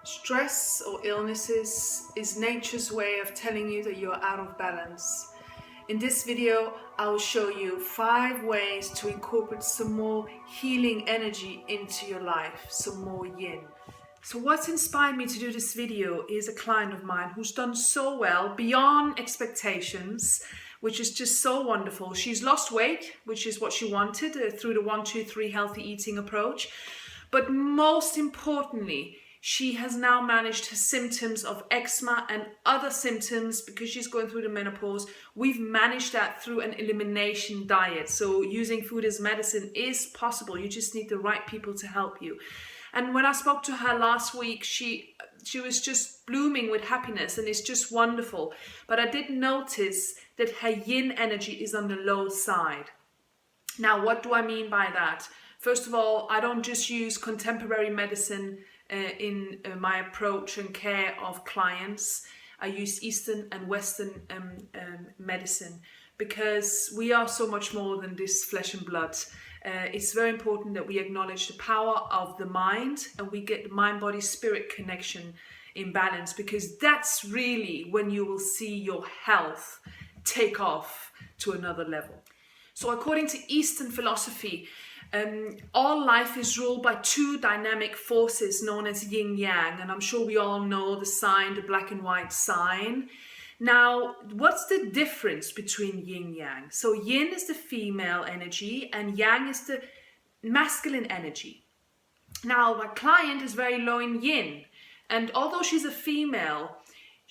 Stress or illnesses is nature's way of telling you that you're out of balance. In this video, I will show you 5 ways to incorporate some more healing energy into your life, some more yin. So what's inspired me to do this video is a client of mine who's done so well, beyond expectations, which is just so wonderful. She's lost weight, which is what she wanted through the 1-2-3 healthy eating approach. But most importantly, she has now managed her symptoms of eczema and other symptoms because she's going through the menopause. We've managed that through an elimination diet. So using food as medicine is possible. You just need the right people to help you. And when I spoke to her last week, she was just blooming with happiness, and it's just wonderful. But I did notice that her yin energy is on the low side. Now, what do I mean by that? First of all, I don't just use contemporary medicine in my approach and care of clients. I use Eastern and Western medicine because we are so much more than this flesh and blood. It's very important that we acknowledge the power of the mind and we get the mind-body-spirit connection in balance, because that's really when you will see your health take off to another level. So according to Eastern philosophy, all life is ruled by 2 dynamic forces known as yin-yang, and I'm sure we all know the sign, the black and white sign. Now, what's the difference between yin-yang? So yin is the female energy and yang is the masculine energy. Now, my client is very low in yin, and although she's a female,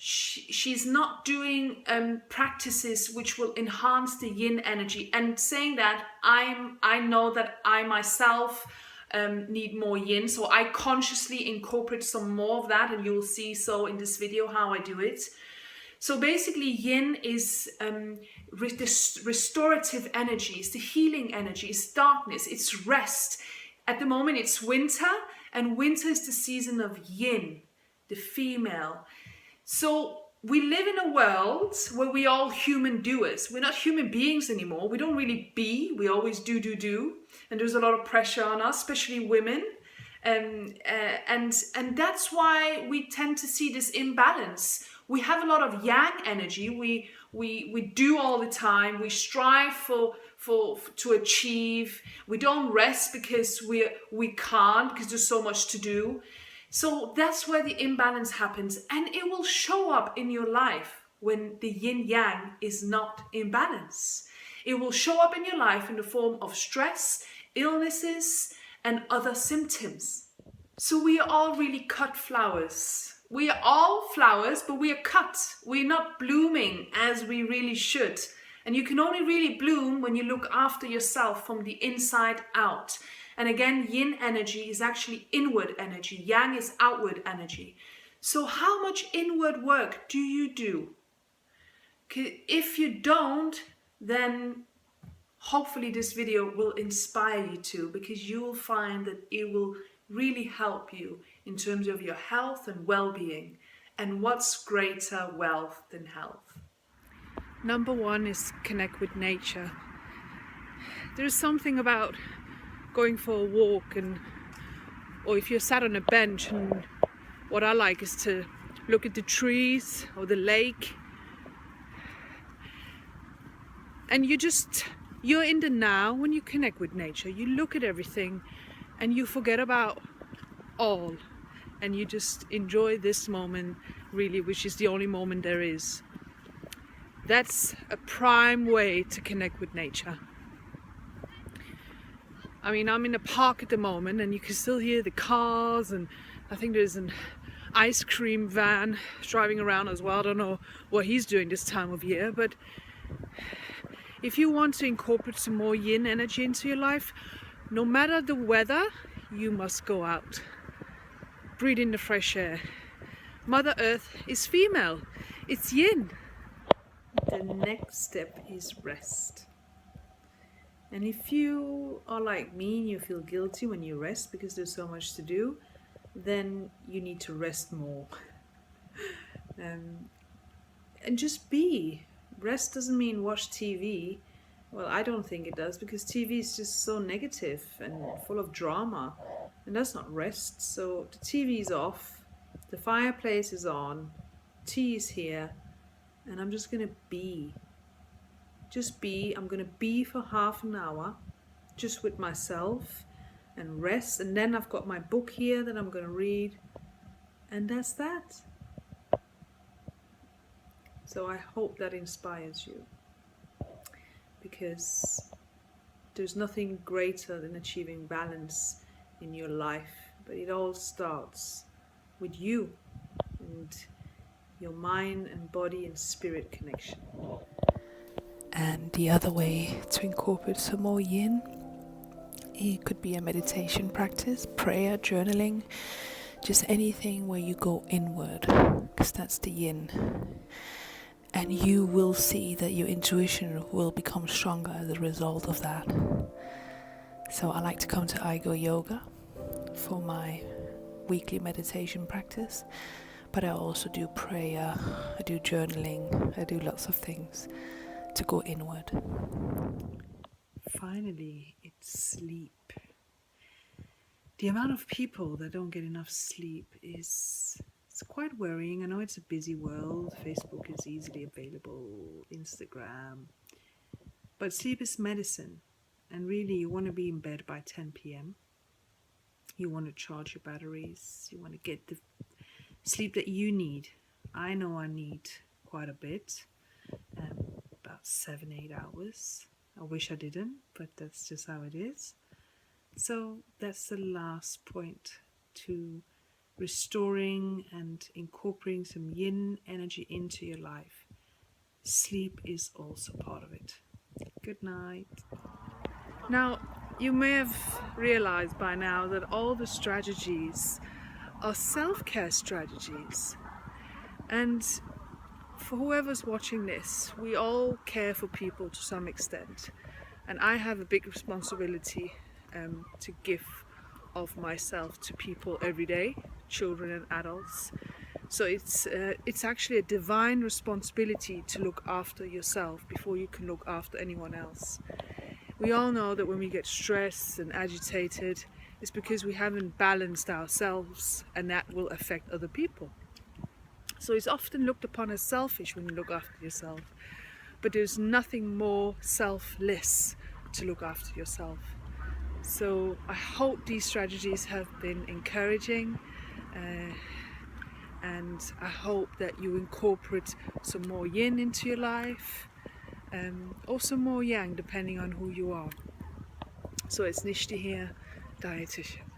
she's not doing practices which will enhance the yin energy. And saying that, I know that I myself need more yin, so I consciously incorporate some more of that, and you will see so in this video how I do it. So basically, yin is this restorative energy, it's the healing energy, it's darkness, it's rest. At the moment it's winter, and winter is the season of yin, the female. So we live in a world where we are all human doers. We're not human beings anymore. We don't really be. We always do. And there's a lot of pressure on us, especially women. And that's why we tend to see this imbalance. We have a lot of yang energy. We do all the time. We strive to achieve. We don't rest because we can't, because there's so much to do. So that's where the imbalance happens, and it will show up in your life when the yin-yang is not in balance. It will show up in your life in the form of stress, illnesses, and other symptoms. So we are all really cut flowers. We are all flowers, but we are cut. We're not blooming as we really should. And you can only really bloom when you look after yourself from the inside out. And again, yin energy is actually inward energy. Yang is outward energy. So how much inward work do you do? If you don't, then hopefully this video will inspire you to, because you will find that it will really help you in terms of your health and well-being. And what's greater wealth than health? Number 1 is connect with nature. There's something about going for a walk, or if you're sat on a bench, and what I like is to look at the trees or the lake, and you're in the now. When you connect with nature, you look at everything and you forget about all, and you just enjoy this moment, really, which is the only moment there is. That's a prime way to connect with nature. I mean, I'm in a park at the moment and you can still hear the cars, and I think there's an ice cream van driving around as well. I don't know what he's doing this time of year, but if you want to incorporate some more yin energy into your life, no matter the weather, you must go out. Breathe in the fresh air. Mother Earth is female, it's yin. The next step is rest. And if you are like me and you feel guilty when you rest because there's so much to do, then you need to rest more. And just be. Rest doesn't mean watch TV. Well, I don't think it does, because TV is just so negative and full of drama. And that's not rest. So the TV is off. The fireplace is on, tea is here, and I'm just going to be. Just be. I'm going to be for half an hour, just with myself, and rest. And then I've got my book here that I'm going to read, and that's that. So I hope that inspires you, because there's nothing greater than achieving balance in your life, but it all starts with you and your mind and body and spirit connection. And the other way to incorporate some more yin, it could be a meditation practice, prayer, journaling, just anything where you go inward, because that's the yin. And you will see that your intuition will become stronger as a result of that. So I like to come to Igo Yoga for my weekly meditation practice, but I also do prayer, I do journaling, I do lots of things to go inward. Finally, it's sleep. The amount of people that don't get enough sleep it's quite worrying. I know it's a busy world. Facebook is easily available, Instagram. But sleep is medicine. And really, you want to be in bed by 10 p.m. You want to charge your batteries. You want to get the sleep that you need. I know I need quite a bit, about 7-8 hours. I wish I didn't, but that's just how it is. So that's the last point to restoring and incorporating some yin energy into your life. Sleep is also part of it. Good night. Now, you may have realized by now that all the strategies are self-care strategies. And for whoever's watching this, we all care for people to some extent. And I have a big responsibility to give of myself to people every day, children and adults. So it's actually a divine responsibility to look after yourself before you can look after anyone else. We all know that when we get stressed and agitated, it's because we haven't balanced ourselves, and that will affect other people. So it's often looked upon as selfish when you look after yourself, but there's nothing more selfless to look after yourself. So I hope these strategies have been encouraging, and I hope that you incorporate some more yin into your life, or some more yang, depending on who you are. So it's Nishti here, dietitian.